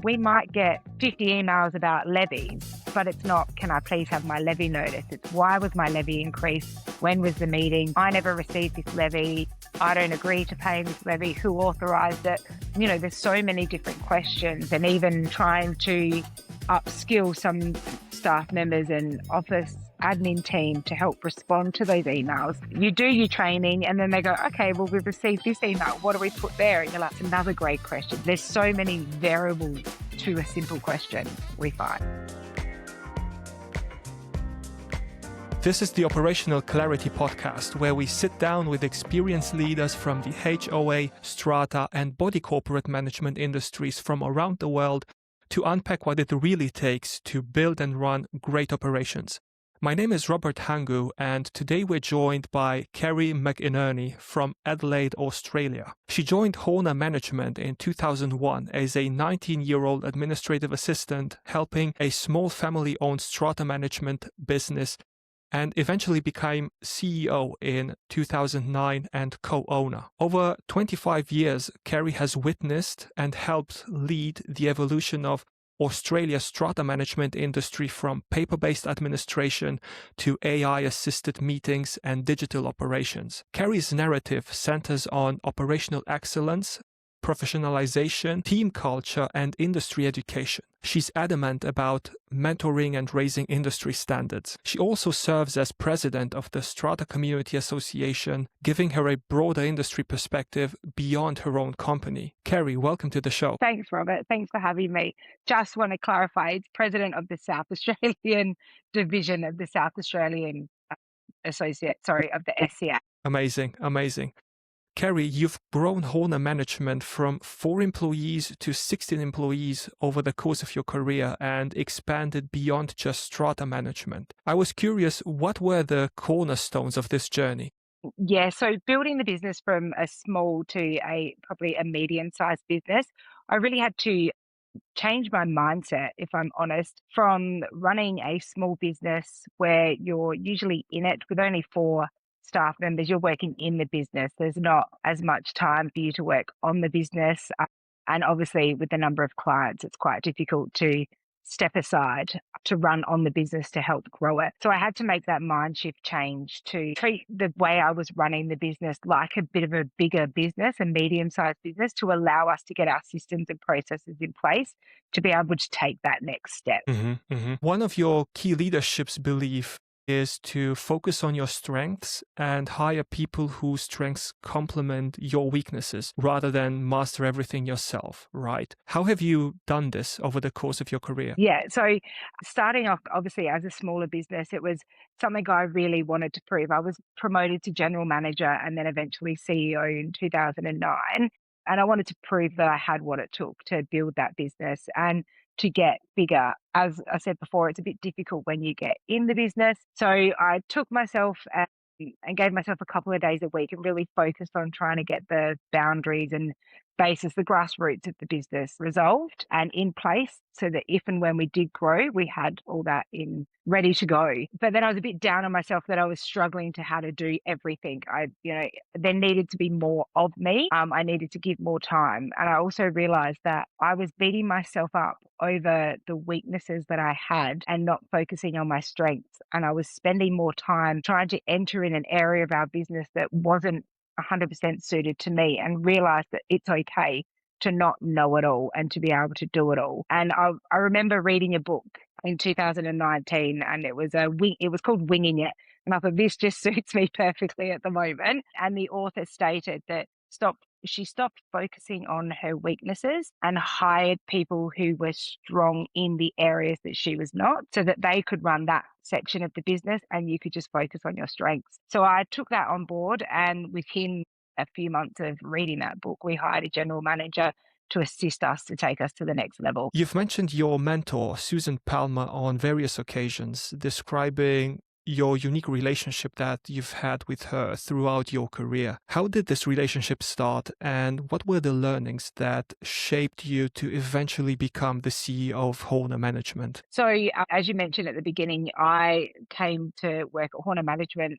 We might get 50 emails about levies, but it's not, can I please have my levy notice? It's why was my levy increased? When was the meeting? I never received this levy. I don't agree to pay this levy. Who authorised it? You know, there's so many different questions, and even trying to upskill some staff members and office admin team to help respond to those emails. You do your training and then they go, okay, well, we've received this email. What do we put there? And you're like, it's another great question. There's so many variables to a simple question, we find. This is the Operational Clarity Podcast, where we sit down with experienced leaders from the HOA, Strata, and body corporate management industries from around the world to unpack what it really takes to build and run great operations. My name is Robert Hangu, and today we're joined by Carrie McInerney from Adelaide, Australia. She joined HOA Management in 2001 as a 19-year-old administrative assistant helping a small family-owned strata management business, and eventually became CEO in 2009 and co-owner. Over 25 years, Carrie has witnessed and helped lead the evolution of Australia's strata management industry from paper-based administration to AI-assisted meetings and digital operations. Carrie's narrative centers on operational excellence, professionalization, team culture, and industry education. She's adamant about mentoring and raising industry standards. She also serves as president of the Strata Community Association, giving her a broader industry perspective beyond her own company. Carrie, welcome to the show. Thanks, Robert. Thanks for having me. Just want to clarify, it's president of the South Australian division of the South Australian of the SCA. Amazing. Carrie, you've grown HOA Management from 4 employees to 16 employees over the course of your career and expanded beyond just strata management. I was curious, what were the cornerstones of this journey? Yeah, so building the business from a small to probably a medium-sized business, I really had to change my mindset, if I'm honest, from running a small business where you're usually in it with only 4 staff members. You're working in the business. There's not as much time for you to work on the business. And obviously with the number of clients, it's quite difficult to step aside to run on the business to help grow it. So I had to make that mind shift change to treat the way I was running the business like a bit of a bigger business, a medium-sized business, to allow us to get our systems and processes in place to be able to take that next step. One of your key leadership's belief is to focus on your strengths and hire people whose strengths complement your weaknesses rather than master everything yourself, right? How have you done this over the course of your career? Yeah, so starting off, obviously, as a smaller business, it was something I really wanted to prove. I was promoted to general manager and then eventually CEO in 2009. And I wanted to prove that I had what it took to build that business and to get bigger. As I said before, it's a bit difficult when you get in the business. So I took myself and gave myself a couple of days a week and really focused on trying to get the boundaries and basis, the grassroots of the business resolved and in place so that if and when we did grow, we had all that in ready to go. But then I was a bit down on myself that I was struggling to how to do everything. There needed to be more of me. I needed to give more time. And I also realized that I was beating myself up over the weaknesses that I had and not focusing on my strengths. And I was spending more time trying to enter in an area of our business that wasn't 100% suited to me, and realize that it's okay to not know it all and to be able to do it all. And I remember reading a book in 2019 and it was called Winging It. And I thought, this just suits me perfectly at the moment. And the author stated that she stopped focusing on her weaknesses and hired people who were strong in the areas that she was not, so that they could run that section of the business and you could just focus on your strengths. So I took that on board, and within a few months of reading that book, we hired a general manager to assist us to take us to the next level. You've mentioned your mentor, Susan Palmer, on various occasions, describing your unique relationship that you've had with her throughout your career. How did this relationship start, and what were the learnings that shaped you to eventually become the CEO of HOA Management? So as you mentioned at the beginning, I came to work at HOA Management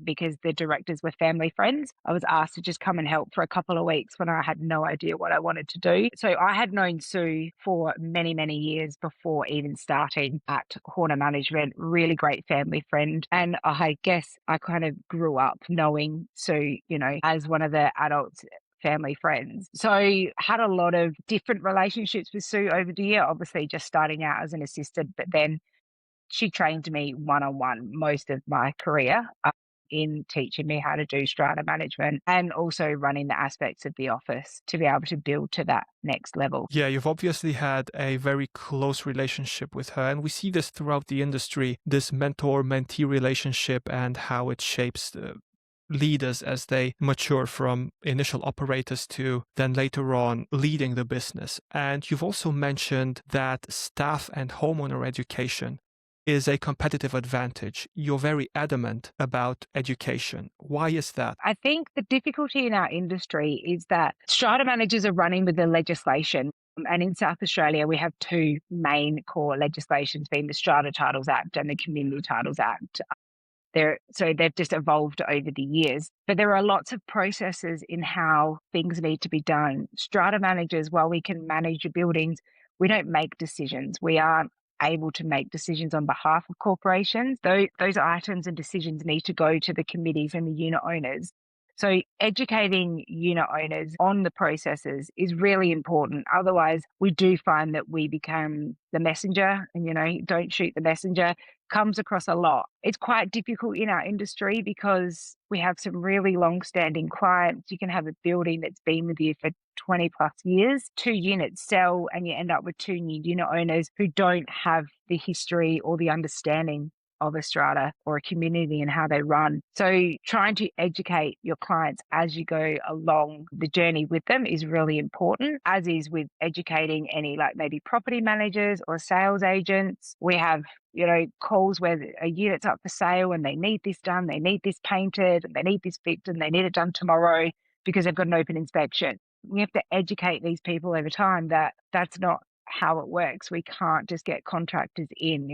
because the directors were family friends. I was asked to just come and help for a couple of weeks when I had no idea what I wanted to do. So I had known Sue for many, many years before even starting at Horner Management, really great family friend. And I guess I kind of grew up knowing Sue, as one of the adults family friends. So had a lot of different relationships with Sue over the year, obviously just starting out as an assistant, but then she trained me one-on-one most of my career in teaching me how to do strata management and also running the aspects of the office to be able to build to that next level. Yeah, you've obviously had a very close relationship with her, and we see this throughout the industry, this mentor-mentee relationship and how it shapes the leaders as they mature from initial operators to then later on leading the business. And you've also mentioned that staff and homeowner education is a competitive advantage. You're very adamant about education. Why is that? I think the difficulty in our industry is that strata managers are running with the legislation. And in South Australia, we have two main core legislations being the Strata Titles Act and the Community Titles Act. So they've just evolved over the years. But there are lots of processes in how things need to be done. Strata managers, while we can manage your buildings, we don't make decisions. We aren't able to make decisions on behalf of corporations. Those items and decisions need to go to the committees and the unit owners. So educating unit owners on the processes is really important. Otherwise, we do find that we become the messenger and, don't shoot the messenger comes across a lot. It's quite difficult in our industry because we have some really long-standing clients. You can have a building that's been with you for 20 plus years, 2 units sell, and you end up with 2 new unit owners who don't have the history or the understanding of a strata or a community and how they run. So trying to educate your clients as you go along the journey with them is really important, as is with educating any maybe property managers or sales agents. We have calls where a unit's up for sale and they need this done, they need this painted, and they need this fixed, and they need it done tomorrow because they've got an open inspection. We have to educate these people over time that that's not how it works. We can't just get contractors in.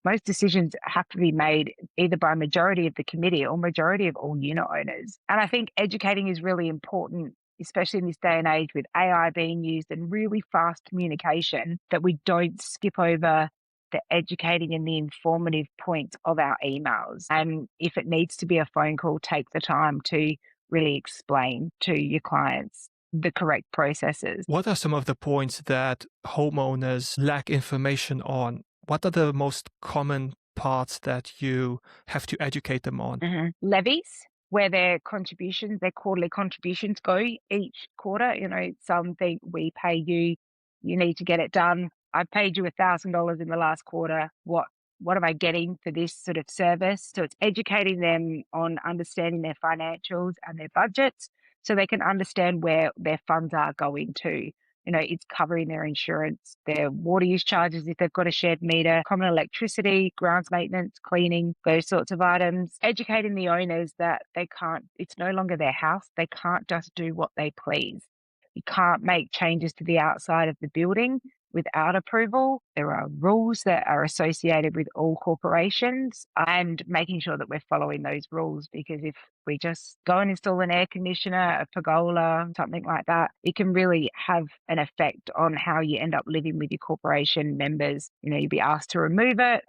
Most decisions have to be made either by majority of the committee or majority of all unit owners. And I think educating is really important, especially in this day and age with AI being used and really fast communication, that we don't skip over the educating and the informative points of our emails. And if it needs to be a phone call, take the time to really explain to your clients the correct processes. What are some of the points that homeowners lack information on? What are the most common parts that you have to educate them on? Levies, where their quarterly contributions go each quarter. Something we pay you, you need to get it done. I paid you $1,000 in the last quarter. What am I getting for this sort of service? So it's educating them on understanding their financials and their budgets so they can understand where their funds are going to. It's covering their insurance, their water use charges if they've got a shared meter, common electricity, grounds maintenance, cleaning, those sorts of items. Educating the owners that it's no longer their house. They can't just do what they please. You can't make changes to the outside of the building without approval. There are rules that are associated with all corporations, and making sure that we're following those rules, because if we just go and install an air conditioner, a pergola, something like that, it can really have an effect on how you end up living with your corporation members. You'll be asked to remove it.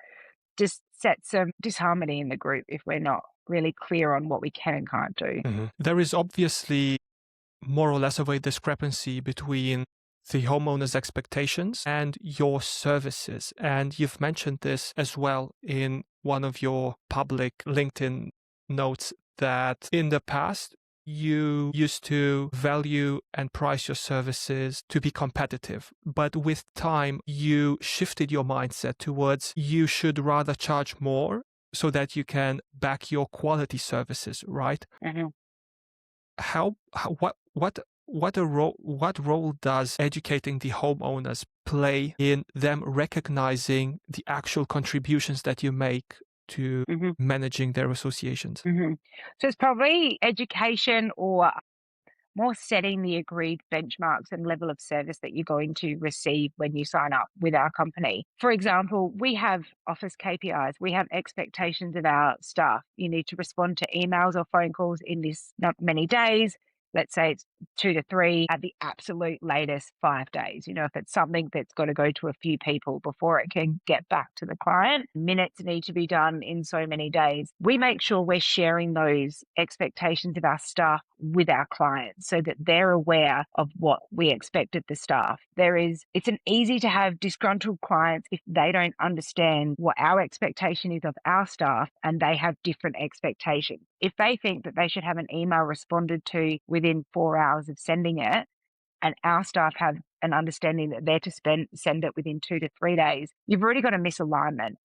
Just set some disharmony in the group if we're not really clear on what we can and can't do. There is obviously more or less of a discrepancy between the homeowner's expectations and your services. And you've mentioned this as well in one of your public LinkedIn notes, that in the past, you used to value and price your services to be competitive. But with time, you shifted your mindset towards you should rather charge more so that you can back your quality services, right? What role does educating the homeowners play in them recognizing the actual contributions that you make to managing their associations? So it's probably education or more setting the agreed benchmarks and level of service that you're going to receive when you sign up with our company. For example, we have office KPIs. We have expectations of our staff. You need to respond to emails or phone calls in this not many days. Let's say it's 2 to 3, at the absolute latest 5 days. If it's something that's got to go to a few people before it can get back to the client, minutes need to be done in so many days. We make sure we're sharing those expectations of our staff with our clients so that they're aware of what we expect of the staff. It's an easy to have disgruntled clients if they don't understand what our expectation is of our staff and they have different expectations. If they think that they should have an email responded to within 4 hours of sending it, and our staff have an understanding that they're to send it within 2 to 3 days, you've already got a misalignment.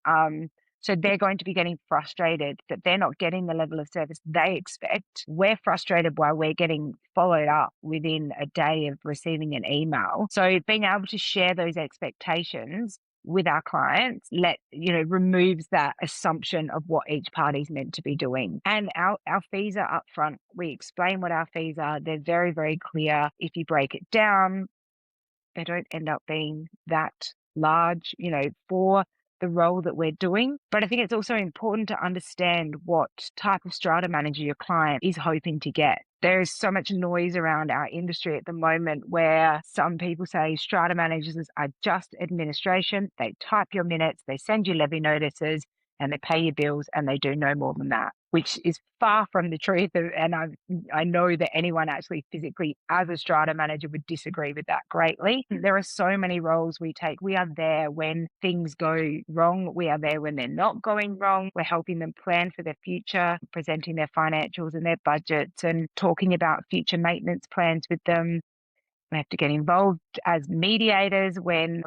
So they're going to be getting frustrated that they're not getting the level of service they expect. We're frustrated while we're getting followed up within a day of receiving an email. So being able to share those expectations with our clients removes that assumption of what each party's meant to be doing. And our fees are upfront. We explain what our fees are. They're very, very clear. If you break it down, they don't end up being that large, for the role that we're doing. But I think it's also important to understand what type of strata manager your client is hoping to get. There is so much noise around our industry at the moment where some people say strata managers are just administration. They type your minutes, they send you levy notices, and they pay your bills, and they do no more than that, which is far from the truth. And I know that anyone actually physically as a strata manager would disagree with that greatly. There are so many roles we take. We are there when things go wrong. We are there when they're not going wrong. We're helping them plan for their future, presenting their financials and their budgets and talking about future maintenance plans with them. We have to get involved as mediators when,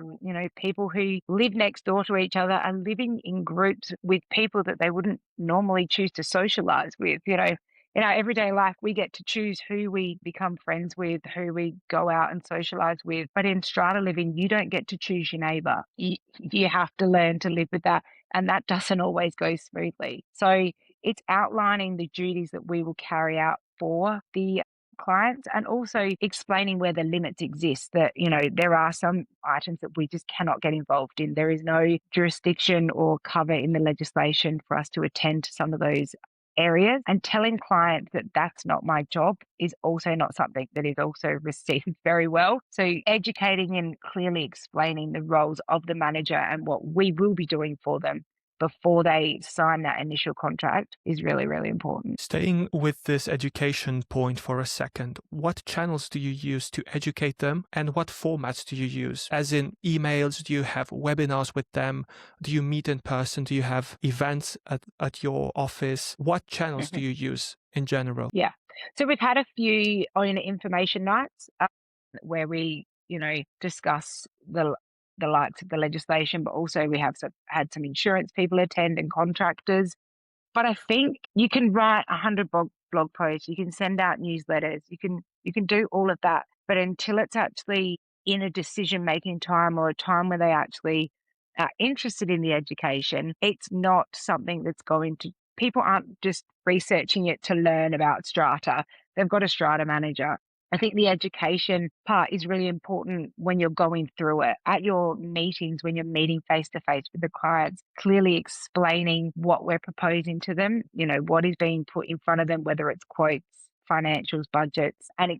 people who live next door to each other are living in groups with people that they wouldn't normally choose to socialize with. In our everyday life, we get to choose who we become friends with, who we go out and socialize with. But in strata living, you don't get to choose your neighbor. You have to learn to live with that. And that doesn't always go smoothly. So it's outlining the duties that we will carry out for the clients and also explaining where the limits exist, that there are some items that we just cannot get involved in. There is no jurisdiction or cover in the legislation for us to attend to some of those areas, and telling clients that that's not my job is also not something that is also received very well. So educating and clearly explaining the roles of the manager and what we will be doing for them before they sign that initial contract is really, really important. Staying with this education point for a second, what channels do you use to educate them and what formats do you use? As in emails, do you have webinars with them? Do you meet in person? Do you have events at your office? What channels do you use in general? Yeah. So we've had a few owner information nights where we, discuss the likes of the legislation, but also we have had some insurance people attend and contractors. But I think you can write 100 blog posts, you can send out newsletters, you can do all of that. But until it's actually in a decision-making time or a time where they actually are interested in the education, it's not something that's people aren't just researching it to learn about strata. They've got a strata manager. I think the education part is really important when you're going through it. At your meetings, when you're meeting face to face with the clients, clearly explaining what we're proposing to them, what is being put in front of them, whether it's quotes, financials, budgets, and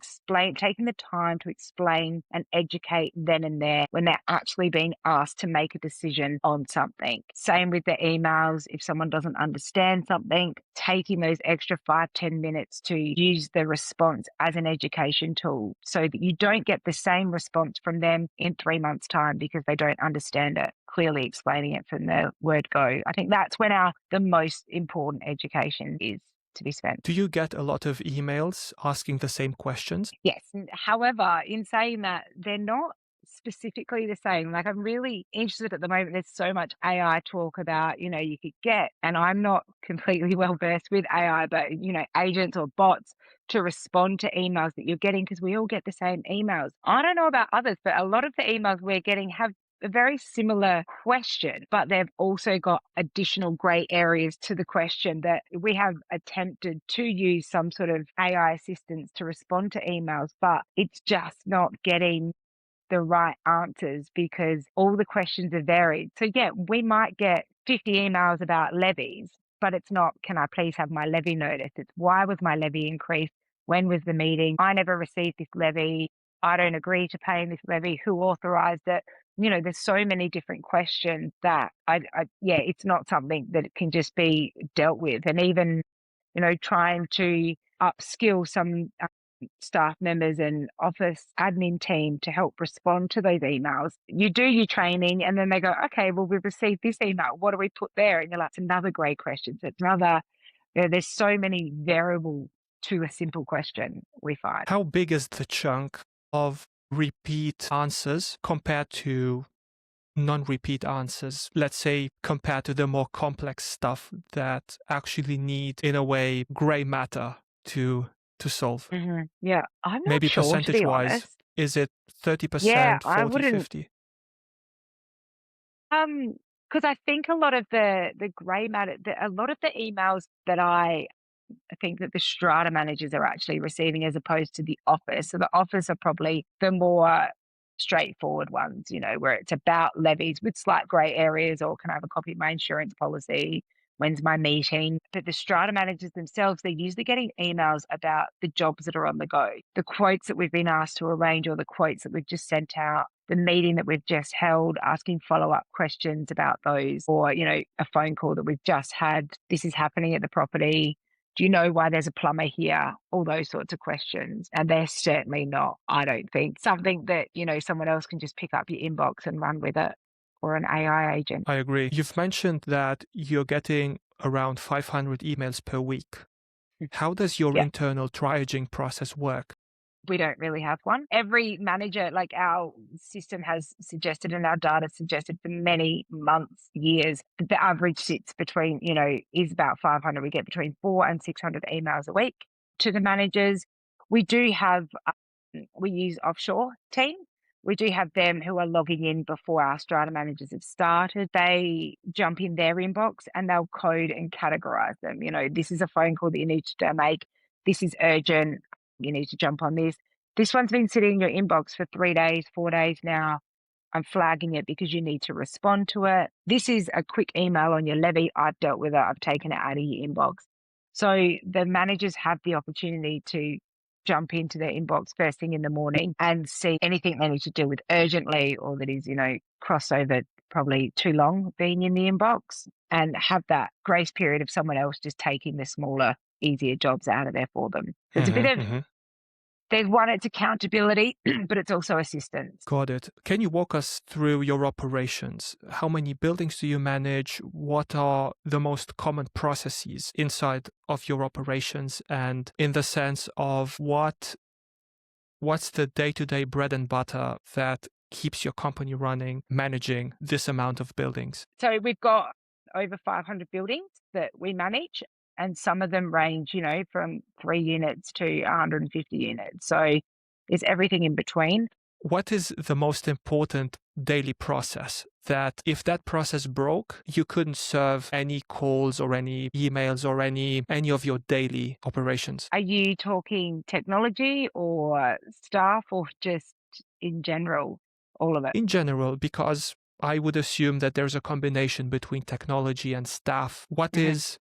taking the time to explain and educate then and there when they're actually being asked to make a decision on something. Same with the emails. If someone doesn't understand something, taking those extra 5-10 minutes to use the response as an education tool so that you don't get the same response from them in 3 months' time because they don't understand it. Clearly explaining it from the word go. I think that's when the most important education is to be spent. Do you get a lot of emails asking the same questions? Yes. However, in saying that, they're not specifically the same. Like, I'm really interested at the moment. There's so much AI talk about, you could get, and I'm not completely well versed with AI, but, agents or bots to respond to emails that you're getting because we all get the same emails. I don't know about others, but a lot of the emails we're getting have a very similar question, but they've also got additional grey areas to the question that we have attempted to use some sort of AI assistance to respond to emails, but it's just not getting the right answers because all the questions are varied. So yeah, we might get 50 emails about levies, but it's not, can I please have my levy notice? It's why was my levy increased? When was the meeting? I never received this levy. I don't agree to paying this levy. Who authorized it? There's so many different questions that yeah, it's not something that can just be dealt with. And even, trying to upskill some staff members and office admin team to help respond to those emails. You do your training and then they go, okay, well, we've received this email. What do we put there? And you're like, it's another great question. So it's another, there's so many variables to a simple question, we find. How big is the chunk of repeat answers compared to non-repeat answers, let's say, compared to the more complex stuff that actually need, in a way, gray matter to solve? Yeah, I'm not Maybe sure, to be percentage-wise, honest. is it Yeah, 30%, I 40, wouldn't, 50? because I think a lot of the grey matter, a lot of the emails that I think that the strata managers are actually receiving as opposed to the office. So the office are probably the more straightforward ones, where it's about levies with slight grey areas or can I have a copy of my insurance policy? When's my meeting? But the strata managers themselves, they're usually getting emails about the jobs that are on the go, the quotes that we've been asked to arrange or the quotes that we've just sent out, the meeting that we've just held, asking follow-up questions about those, or, a phone call that we've just had. This is happening at the property. Do you know why there's a plumber here? All those sorts of questions. And they're certainly not, I don't think, something that, someone else can just pick up your inbox and run with it, or an AI agent. I agree. You've mentioned that you're getting around 500 emails per week. How does your Yeah. internal triaging process work? We don't really have one. Every manager, like our system has suggested and our data suggested for many months, years, that the average sits between, is about 500. We get between 400 and 600 emails a week to the managers. We do have, we use offshore team. We do have them who are logging in before our strata managers have started. They jump in their inbox and they'll code and categorize them. This is a phone call that you need to make. This is urgent. You need to jump on this. This one's been sitting in your inbox for 3 days, 4 days now. I'm flagging it because you need to respond to it. This is a quick email on your levy. I've dealt with it. I've taken it out of your inbox. So the managers have the opportunity to jump into their inbox first thing in the morning and see anything they need to deal with urgently or that is, crossover probably too long being in the inbox, and have that grace period of someone else just taking the smaller, easier jobs out of there for them. There's a bit of, there's one, it's accountability, but it's also assistance. Got it. Can you walk us through your operations? How many buildings do you manage? What are the most common processes inside of your operations? And in the sense of what's the day-to-day bread and butter that keeps your company running, managing this amount of buildings? So we've got over 500 buildings that we manage, and some of them range, from 3 units to 150 units. So there's everything in between. What is the most important daily process that if that process broke, you couldn't serve any calls or any emails or any of your daily operations? Are you talking technology or staff or just in general, all of it? In general, because I would assume that there's a combination between technology and staff. What is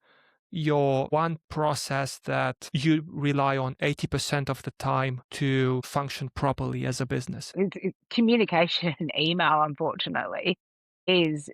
your one process that you rely on 80% of the time to function properly as a business? Communication and email, unfortunately, is,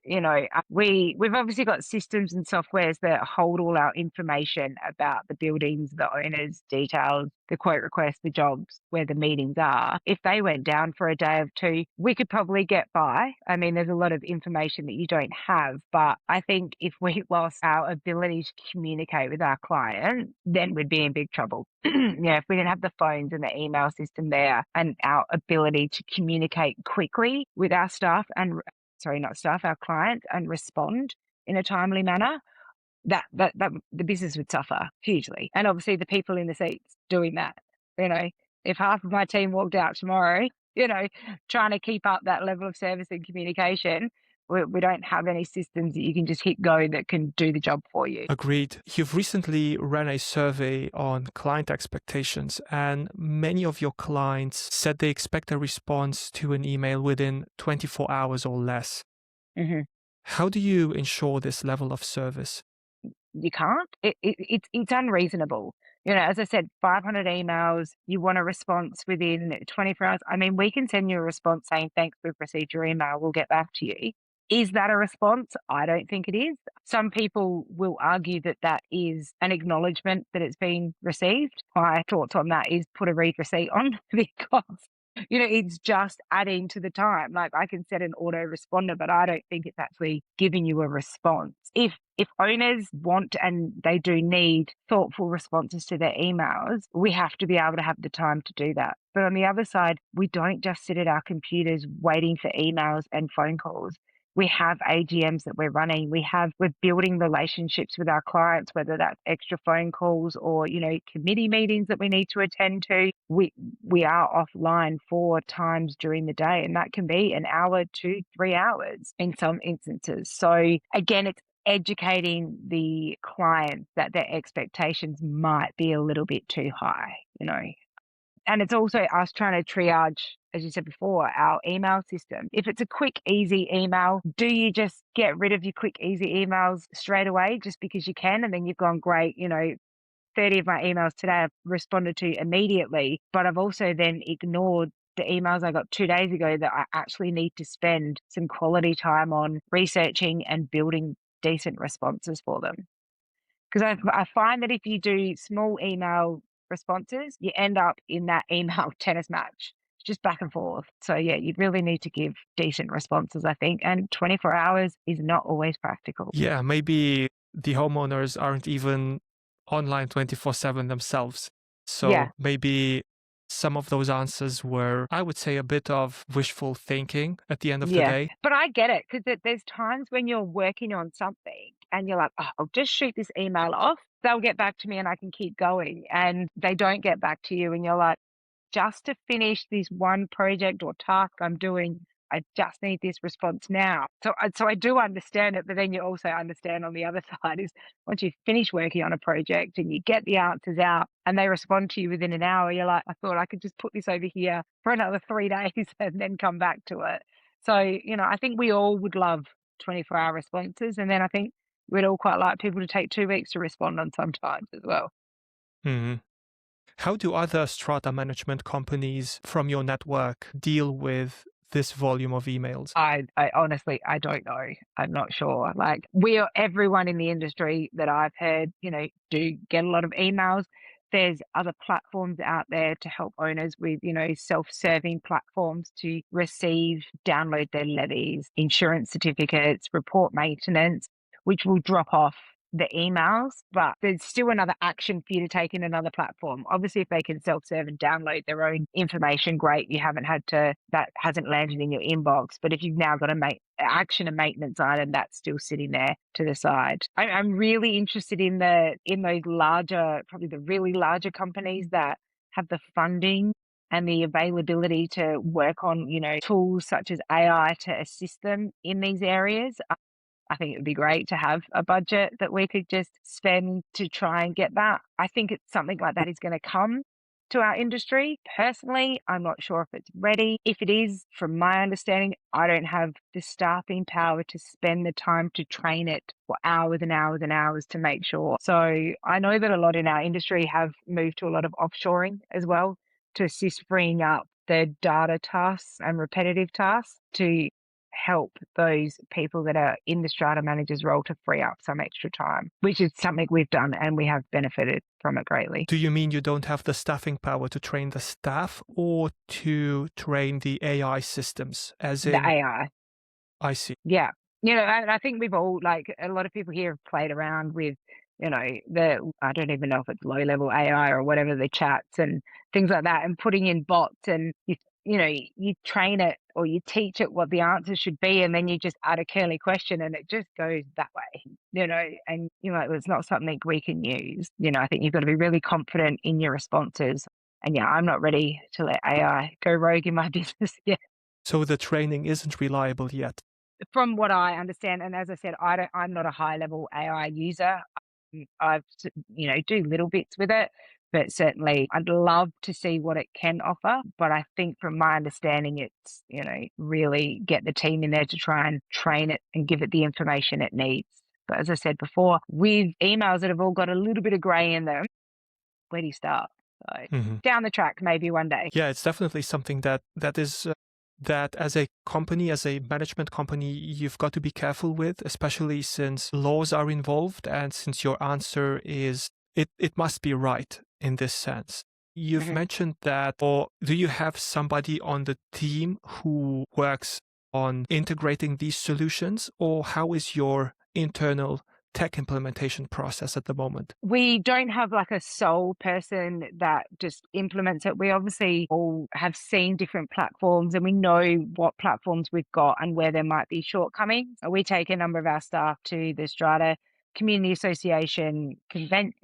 we've obviously got systems and softwares that hold all our information about the buildings, the owners, details, the quote requests, the jobs, where the meetings are. If they went down for a day or two, we could probably get by. I mean, there's a lot of information that you don't have, but I think if we lost our ability to communicate with our client, then we'd be in big trouble. Yeah, if we didn't have the phones and the email system there and our ability to communicate quickly with our staff and not staff, our clients, and respond in a timely manner, that the business would suffer hugely. And obviously the people in the seats doing that, if half of my team walked out tomorrow, you know, trying to keep up that level of service and communication. We don't have any systems that you can just hit go that can do the job for you. Agreed. You've recently ran a survey on client expectations, and many of your clients said they expect a response to an email within 24 hours or less. Mhm. How do you ensure this level of service? You can't. It's unreasonable. As I said, 500 emails, you want a response within 24 hours. I mean, we can send you a response saying, "Thanks, we've received your email. We'll get back to you." Is that a response? I don't think it is. Some people will argue that that is an acknowledgement that it's been received. My thoughts on that is put a read receipt on because it's just adding to the time. Like, I can set an autoresponder, but I don't think it's actually giving you a response. If owners want and they do need thoughtful responses to their emails, we have to be able to have the time to do that. But on the other side, we don't just sit at our computers waiting for emails and phone calls. We have AGMs that we're running. We're building relationships with our clients, whether that's extra phone calls or, committee meetings that we need to attend to. We are offline 4 times during the day, and that can be an hour, 2, 3 hours in some instances. So again, it's educating the clients that their expectations might be a little bit too high. And it's also us trying to triage, as you said before, our email system. If it's a quick, easy email, do you just get rid of your quick, easy emails straight away just because you can? And then you've gone, great, 30 of my emails today I've responded to immediately, but I've also then ignored the emails I got 2 days ago that I actually need to spend some quality time on researching and building decent responses for them. Because I find that if you do small email responses, you end up in that email tennis match, just back and forth. So, yeah, you really need to give decent responses, I think. And 24 hours is not always practical. Yeah, maybe the homeowners aren't even online 24/7 themselves. Yeah. So maybe some of those answers were, I would say, a bit of wishful thinking at the end of the Yeah, day. but I get it because there's times when you're working on something and you're like, "Oh, I'll just shoot this email off. They'll get back to me and I can keep going." And they don't get back to you and you're like, "Just to finish this one project or task I'm doing, I just need this response now." So I do understand it, but then you also understand on the other side is once you finish working on a project and you get the answers out and they respond to you within an hour, you're like, "I thought I could just put this over here for another 3 days and then come back to it." So, I think we all would love 24-hour responses. And then I think we'd all quite like people to take 2 weeks to respond on sometimes as well. Mhm. How do other strata management companies from your network deal with this volume of emails? I honestly, I don't know. I'm not sure. Like, everyone in the industry that I've heard, do get a lot of emails. There's other platforms out there to help owners with, self-serving platforms to receive, download their levies, insurance certificates, report maintenance, which will drop off the emails, but there's still another action for you to take in another platform. Obviously, if they can self-serve and download their own information, great. You haven't had to, that hasn't landed in your inbox. But if you've now got to make action and maintenance item, that's still sitting there to the side. I'm really interested in those larger, probably the really larger companies that have the funding and the availability to work on, tools such as AI to assist them in these areas. I think it would be great to have a budget that we could just spend to try and get that. I think it's something like that is going to come to our industry. Personally, I'm not sure if it's ready. If it is, from my understanding, I don't have the staffing power to spend the time to train it for hours and hours and hours to make sure. So I know that a lot in our industry have moved to a lot of offshoring as well to assist freeing up the data tasks and repetitive tasks to help those people that are in the strata manager's role to free up some extra time, which is something we've done and we have benefited from it greatly. Do you mean you don't have the staffing power to train the staff or to train the AI systems? As The in, AI. I see. Yeah. And I think we've all, like, a lot of people here have played around with, I don't even know if it's low level AI or whatever, the chats and things like that, and putting in bots and you train it or you teach it what the answer should be, and then you just add a curly question and it just goes that way, and it's not something we can use. I think you've got to be really confident in your responses. And yeah, I'm not ready to let AI go rogue in my business yet. So the training isn't reliable yet. From what I understand, and as I said, I'm not a high level AI user. Do little bits with it, but certainly I'd love to see what it can offer. But I think from my understanding, it's, really get the team in there to try and train it and give it the information it needs. But as I said before, with emails that have all got a little bit of gray in them, where do you start? So Mhm. down the track, maybe one day. Yeah, it's definitely something that as a company, as a management company, you've got to be careful with, especially since laws are involved and since your answer is it must be right in this sense. You've Mhm. mentioned that, or do you have somebody on the team who works on integrating these solutions, or how is your internal tech implementation process at the moment? We don't have like a sole person that just implements it. We obviously all have seen different platforms and we know what platforms we've got and where there might be shortcomings. We take a number of our staff to the Strata Community Association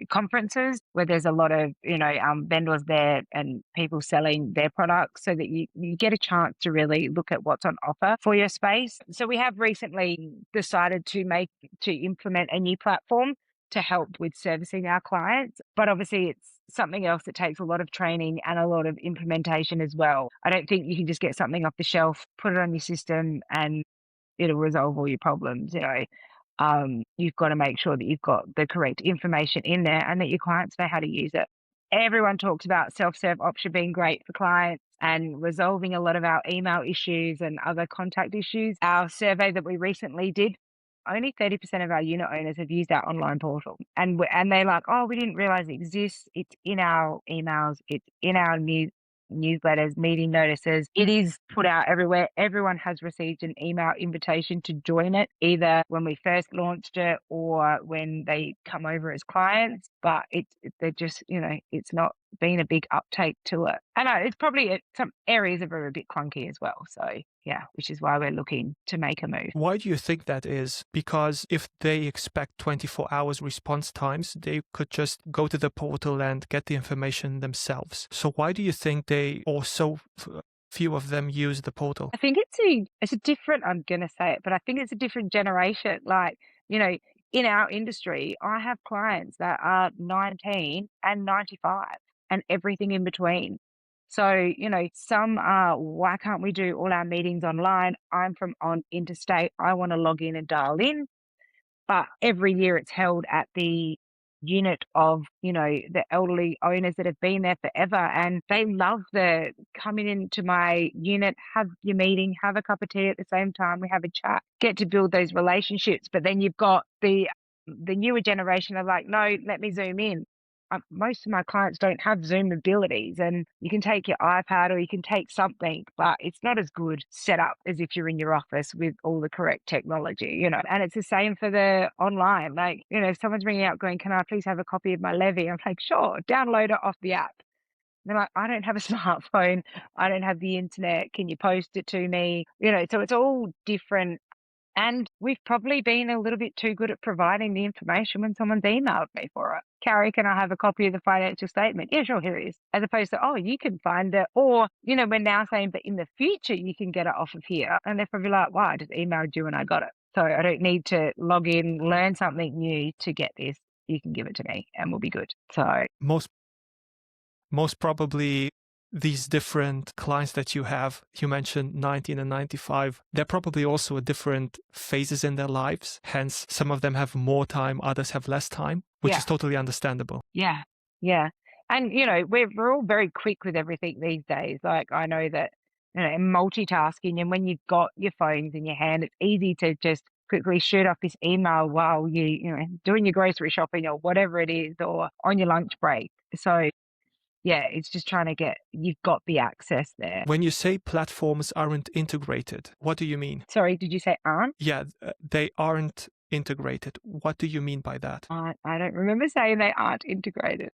conferences where there's a lot of, vendors there and people selling their products so that you get a chance to really look at what's on offer for your space. So we have recently decided to implement a new platform to help with servicing our clients. But obviously, it's something else that takes a lot of training and a lot of implementation as well. I don't think you can just get something off the shelf, put it on your system, and it'll resolve all your problems. You've got to make sure that you've got the correct information in there and that your clients know how to use it. Everyone talks about self-serve option being great for clients and resolving a lot of our email issues and other contact issues. Our survey that we recently did, only 30% of our unit owners have used our online portal. And they're like, oh, we didn't realize it exists. It's in our emails. It's in our newsletters, meeting notices. It is put out everywhere. Everyone has received an email invitation to join it, either when we first launched it or when they come over as clients. But they're just, it's not been a big uptake to it. I know it's probably some areas are a bit clunky as well. So yeah, which is why we're looking to make a move. Why do you think that is? Because if they expect 24 hours response times, they could just go to the portal and get the information themselves. So why do you think they, or so few of them, use the portal? I think it's a different, I'm gonna say it, but I think it's a different generation. Like, in our industry, I have clients that are 19 and 95 and everything in between. So, some are, why can't we do all our meetings online? I'm from on interstate. I want to log in and dial in. But every year it's held at the unit of, the elderly owners that have been there forever. And they love the coming into my unit, have your meeting, have a cup of tea at the same time. We have a chat, get to build those relationships. But then you've got the newer generation are like, no, let me zoom in. Most of my clients don't have Zoom abilities, and you can take your iPad or you can take something, but it's not as good set up as if you're in your office with all the correct technology. And it's the same for the online. Like, if someone's ringing out going, can I please have a copy of my levy? I'm like, sure, download it off the app. They're like, I don't have a smartphone. I don't have the internet. Can you post it to me? So it's all different. And we've probably been a little bit too good at providing the information when someone's emailed me for it. Carrie, can I have a copy of the financial statement? Yeah, sure, here it is. As opposed to, oh, you can find it. Or, we're now saying, but in the future, you can get it off of here. And they're probably like, wow, I just emailed you and I got it. So I don't need to log in, learn something new to get this. You can give it to me and we'll be good. So Most probably these different clients that you mentioned 19 and 95, they're probably also at different phases in their lives. Hence, some of them have more time, others have less time, which yeah. is totally understandable. Yeah. Yeah. And, we're all very quick with everything these days. Like, I know that, multitasking, and when you've got your phones in your hand, it's easy to just quickly shoot off this email while doing your grocery shopping or whatever it is, or on your lunch break. So yeah, it's just trying to you've got the access there. When you say platforms aren't integrated, what do you mean? Sorry, did you say aren't? Yeah, they aren't integrated. What do you mean by that? I don't remember saying they aren't integrated.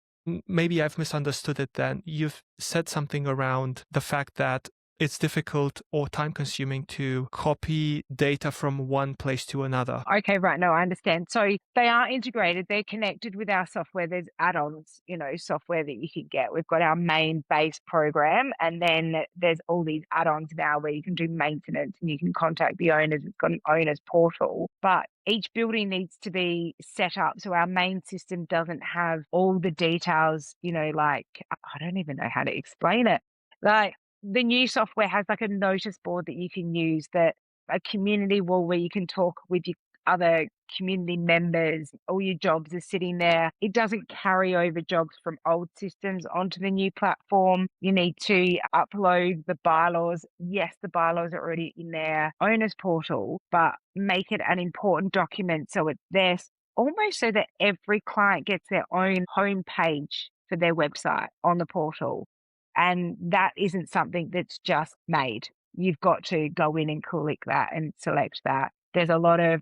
Maybe I've misunderstood it then. You've said something around the fact that it's difficult or time consuming to copy data from one place to another. Okay, right. No, I understand. So they are integrated. They're connected with our software. There's add-ons, software that you can get. We've got our main base program, and then there's all these add-ons now where you can do maintenance and you can contact the owners. It's got an owner's portal, but each building needs to be set up. So our main system doesn't have all the details, like, I don't even know how to explain it. Like, the new software has like a notice board that you can use, that a community wall where you can talk with your other community members. All your jobs are sitting there. It doesn't carry over jobs from old systems onto the new platform. You need to upload the bylaws. Yes, the bylaws are already in their owner's portal, but make it an important document so it's there almost so that every client gets their own home page for their website on the portal. And that isn't something that's just made. You've got to go in and click that and select that. There's a lot of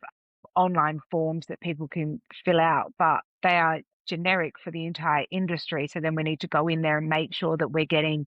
online forms that people can fill out, but they are generic for the entire industry. So then we need to go in there and make sure that we're getting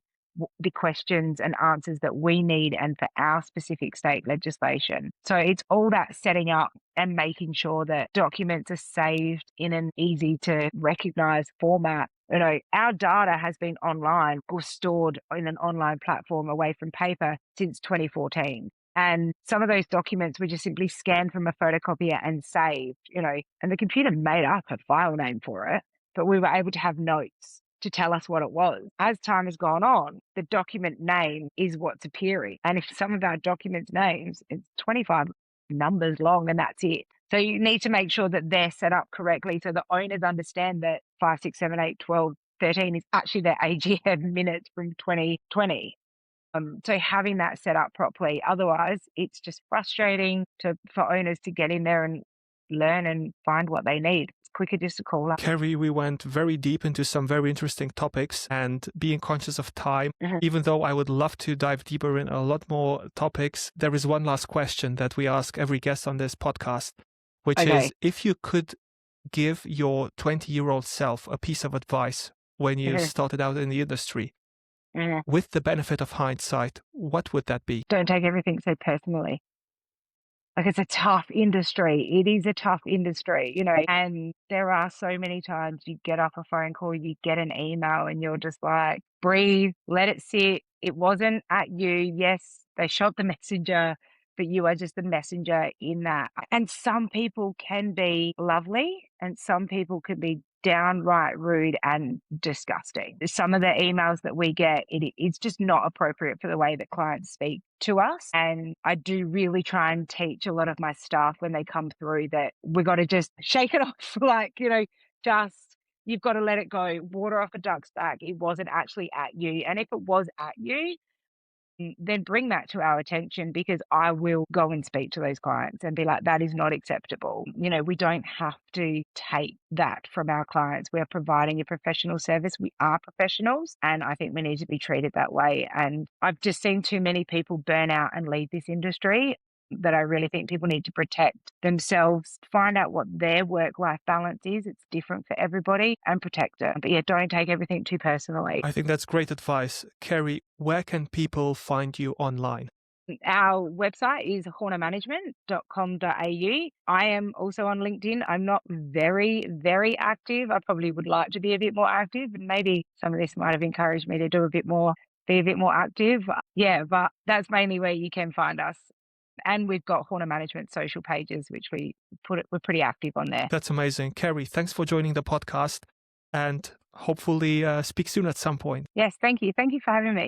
the questions and answers that we need and for our specific state legislation. So it's all that setting up and making sure that documents are saved in an easy to recognize format. Our data has been online or stored in an online platform away from paper since 2014. And some of those documents were just simply scanned from a photocopier and saved, and the computer made up a file name for it, but we were able to have notes to tell us what it was. As time has gone on, the document name is what's appearing. And if some of our documents' names, it's 25 numbers long and that's it. So you need to make sure that they're set up correctly so the owners understand that 5, 6, 7, 8, 12, 13 is actually their AGM minutes from 2020. So having that set up properly, otherwise it's just frustrating for owners to get in there and learn and find what they need. It's quicker just to call up. Carrie, we went very deep into some very interesting topics, and being conscious of time, even though I would love to dive deeper in a lot more topics, there is one last question that we ask every guest on this podcast, which is, if you could give your 20-year-old self a piece of advice when you started out in the industry, with the benefit of hindsight, what would that be? Don't take everything so personally. Like, it's a tough industry. It is a tough industry, and there are so many times you get off a phone call, you get an email, and you're just like, breathe, let it sit. It wasn't at you. Yes, they shot the messenger, but you are just the messenger in that. And some people can be lovely and some people can be downright rude and disgusting. Some of the emails that we get, it's just not appropriate for the way that clients speak to us. And I do really try and teach a lot of my staff when they come through that we got to just shake it off. Like, you've got to let it go. Water off a duck's back. It wasn't actually at you. And if it was at you, then bring that to our attention, because I will go and speak to those clients and be like, that is not acceptable. We don't have to take that from our clients. We are providing a professional service. We are professionals, and I think we need to be treated that way. And I've just seen too many people burn out and leave this industry, that I really think people need to protect themselves, find out what their work-life balance is. It's different for everybody, and protect it. But yeah, don't take everything too personally. I think that's great advice. Carrie, where can people find you online? Our website is hornermanagement.com.au. I am also on LinkedIn. I'm not very, very active. I probably would like to be a bit more active, and maybe some of this might have encouraged me to be a bit more active. Yeah, but that's mainly where you can find us. And we've got Horner Management social pages, which we're pretty active on there. That's amazing. Carrie, thanks for joining the podcast, and hopefully speak soon at some point. Yes, thank you. Thank you for having me.